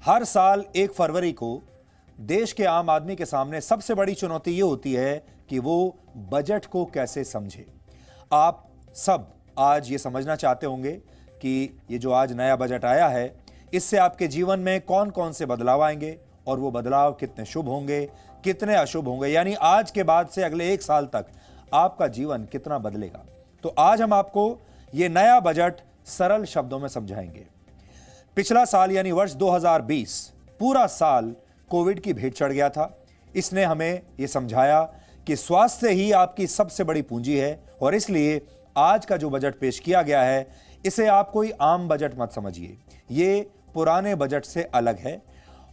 हर साल 1 फरवरी को देश के आम आदमी के सामने सबसे बड़ी चुनौती ये होती है कि वो बजट को कैसे समझे। आप सब आज ये समझना चाहते होंगे कि ये जो आज नया बजट आया है, इससे आपके जीवन में कौन कौन से बदलाव आएंगे और वो बदलाव कितने शुभ होंगे, कितने अशुभ होंगे, यानी आज के बाद से अगले 1 साल तक आपका जीवन कितना बदलेगा। तो आज हम आपको ये नया बजट सरल शब्दों में समझाएंगे। पिछला साल यानी वर्ष 2020 पूरा साल कोविड की भेंट चढ़ गया था। इसने हमें यह समझाया कि स्वास्थ्य ही आपकी सबसे बड़ी पूंजी है और इसलिए आज का जो बजट पेश किया गया है, इसे आप कोई आम बजट मत समझिए। ये पुराने बजट से अलग है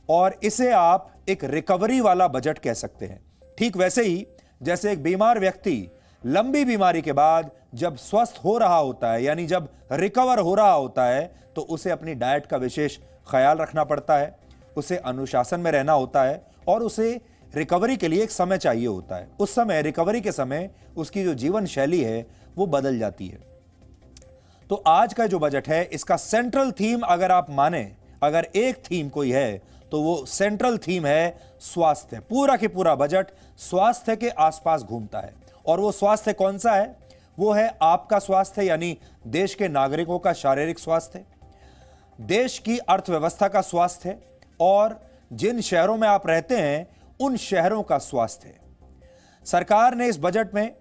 और इसे आप एक रिकवरी वाला बजट कह सकते हैं। ठीक वैसे ही जैसे एक बीमार व्यक्ति लंबी बीमारी के बाद जब स्वस्थ हो रहा होता है, यानी जब रिकवर हो रहा होता है, तो उसे अपनी डाइट का विशेष ख्याल रखना पड़ता है, उसे अनुशासन में रहना होता है और उसे रिकवरी के लिए एक समय चाहिए होता है। उस समय, रिकवरी के समय, उसकी जो जीवन शैली है वो बदल जाती है। तो आज का जो बजट है, इसका सेंट्रल थीम अगर आप माने, अगर एक थीम कोई है तो वो सेंट्रल थीम है स्वास्थ्य। पूरा के पूरा बजट स्वास्थ्य के आसपास घूमता है। और वो स्वास्थ्य कौन सा है? वो है आपका स्वास्थ्य, यानी देश के नागरिकों का शारीरिक स्वास्थ्य, देश की अर्थव्यवस्था का स्वास्थ्य और जिन शहरों में आप रहते हैं उन शहरों का स्वास्थ्य। सरकार ने इस बजट में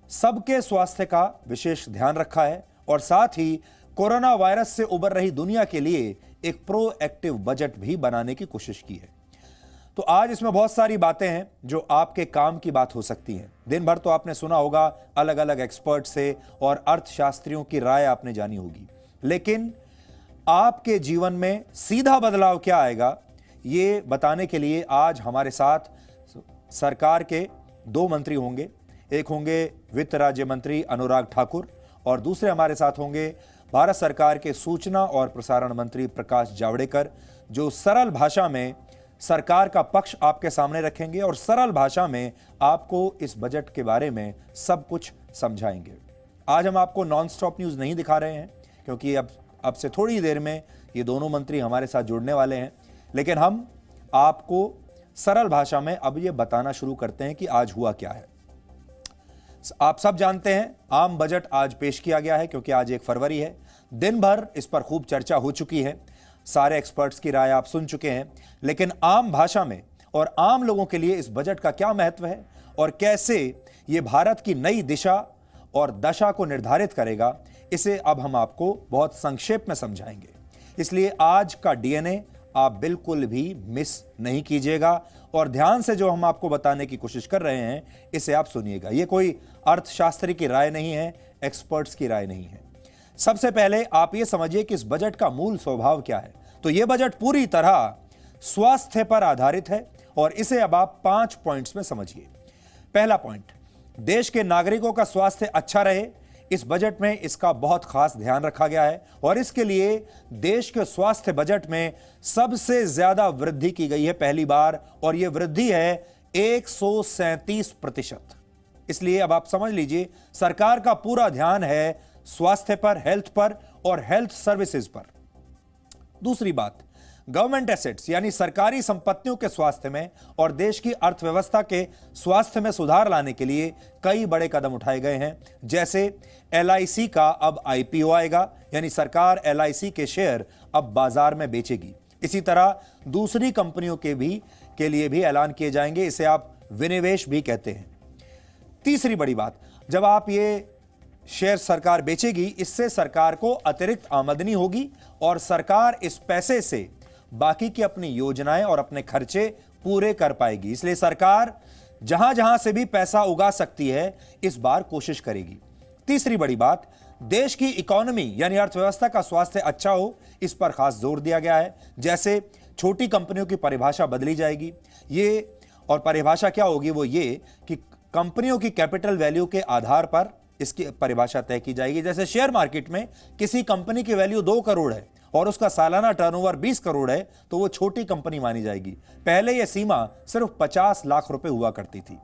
सबके स्वास्थ्य का विशेष ध्यान रखा है और साथ ही कोरोना वायरस से उबर रही दुनिया के लिए एक प्रोएक्टिव बजट भी बनाने की कोशिश की है। तो आज इसमें बहुत सारी बातें हैं जो आपके काम की बात हो सकती हैं। दिन भर तो आपने सुना होगा, अलग अलग एक्सपर्ट से और अर्थशास्त्रियों की राय आपने जानी होगी, लेकिन आपके जीवन में सीधा बदलाव क्या आएगा, ये बताने के लिए आज हमारे साथ सरकार के 2 मंत्री होंगे। एक होंगे वित्त राज्य मंत्री अनुराग ठाकुर और दूसरे हमारे साथ होंगे भारत सरकार के सूचना और प्रसारण मंत्री प्रकाश जावड़ेकर, जो सरल भाषा में सरकार का पक्ष आपके सामने रखेंगे और सरल भाषा में आपको इस बजट के बारे में सब कुछ समझाएंगे। आज हम आपको नॉन स्टॉप न्यूज़ नहीं दिखा रहे हैं क्योंकि अब से थोड़ी देर में ये दोनों मंत्री हमारे साथ जुड़ने वाले हैं, लेकिन हम आपको सरल भाषा में अब ये बताना शुरू करते हैं कि आज हुआ क्या है। आप सब जानते हैं आम बजट आज पेश किया गया है क्योंकि आज 1 फरवरी है। दिन भर इस पर खूब चर्चा हो चुकी है, सारे एक्सपर्ट्स की राय आप सुन चुके हैं, लेकिन आम भाषा में और आम लोगों के लिए इस बजट का क्या महत्व है और कैसे ये भारत की नई दिशा और दशा को निर्धारित करेगा, इसे अब हम आपको बहुत संक्षेप में समझाएंगे। इसलिए आज का डीएनए आप बिल्कुल भी मिस नहीं कीजिएगा और ध्यान से जो हम आपको बताने की कोशिश कर रहे हैं इसे आप सुनिएगा। ये कोई अर्थशास्त्री की राय नहीं है, एक्सपर्ट्स की राय नहीं है। सबसे पहले आप ये समझिए कि इस बजट का मूल स्वभाव क्या है। तो यह बजट पूरी तरह स्वास्थ्य पर आधारित है और इसे अब आप 5 पॉइंट्स में समझिए। पहला पॉइंट, देश के नागरिकों का स्वास्थ्य अच्छा रहे। इस बजट में इसका बहुत खास ध्यान रखा गया है और इसके लिए देश के स्वास्थ्य बजट में सबसे ज्यादा वृद्धि की गई है पहली बार, और यह वृद्धि है 137%। इसलिए अब आप समझ लीजिए सरकार का पूरा ध्यान है स्वास्थ्य पर, हेल्थ पर और हेल्थ सर्विसेज पर। दूसरी बात, गवर्नमेंट एसेट्स यानी सरकारी संपत्तियों के स्वास्थ्य में और देश की अर्थव्यवस्था के स्वास्थ्य में सुधार लाने के लिए कई बड़े कदम उठाए गए हैं। जैसे एलआईसी का अब आईपीओ आएगा, यानी सरकार एलआईसी के शेयर अब बाजार में बेचेगी। इसी तरह दूसरी कंपनियों के लिए भी ऐलान किए जाएंगे, इसे आप विनिवेश भी कहते हैं। तीसरी बड़ी बात, जब आप ये शेयर सरकार बेचेगी, इससे सरकार को अतिरिक्त आमदनी होगी और सरकार इस पैसे से बाकी की अपनी योजनाएं और अपने खर्चे पूरे कर पाएगी। इसलिए सरकार जहां जहां से भी पैसा उगा सकती है, इस बार कोशिश करेगी। तीसरी बड़ी बात, देश की इकोनॉमी यानी अर्थव्यवस्था का स्वास्थ्य अच्छा हो, इस पर खास जोर दिया गया है। जैसे छोटी कंपनियों की परिभाषा बदली जाएगी। ये और परिभाषा क्या होगी, वो ये कि कंपनियों की कैपिटल वैल्यू के आधार पर इसकी परिभाषा तय की जाएगी। जैसे शेयर मार्केट में किसी कंपनी की वैल्यू 2 करोड़ है और उसका सालाना टर्नओवर 20 करोड़ है, तो वो छोटी कंपनी मानी जाएगी। पहले यह सीमा सिर्फ 50 लाख रुपए हुआ करती थी।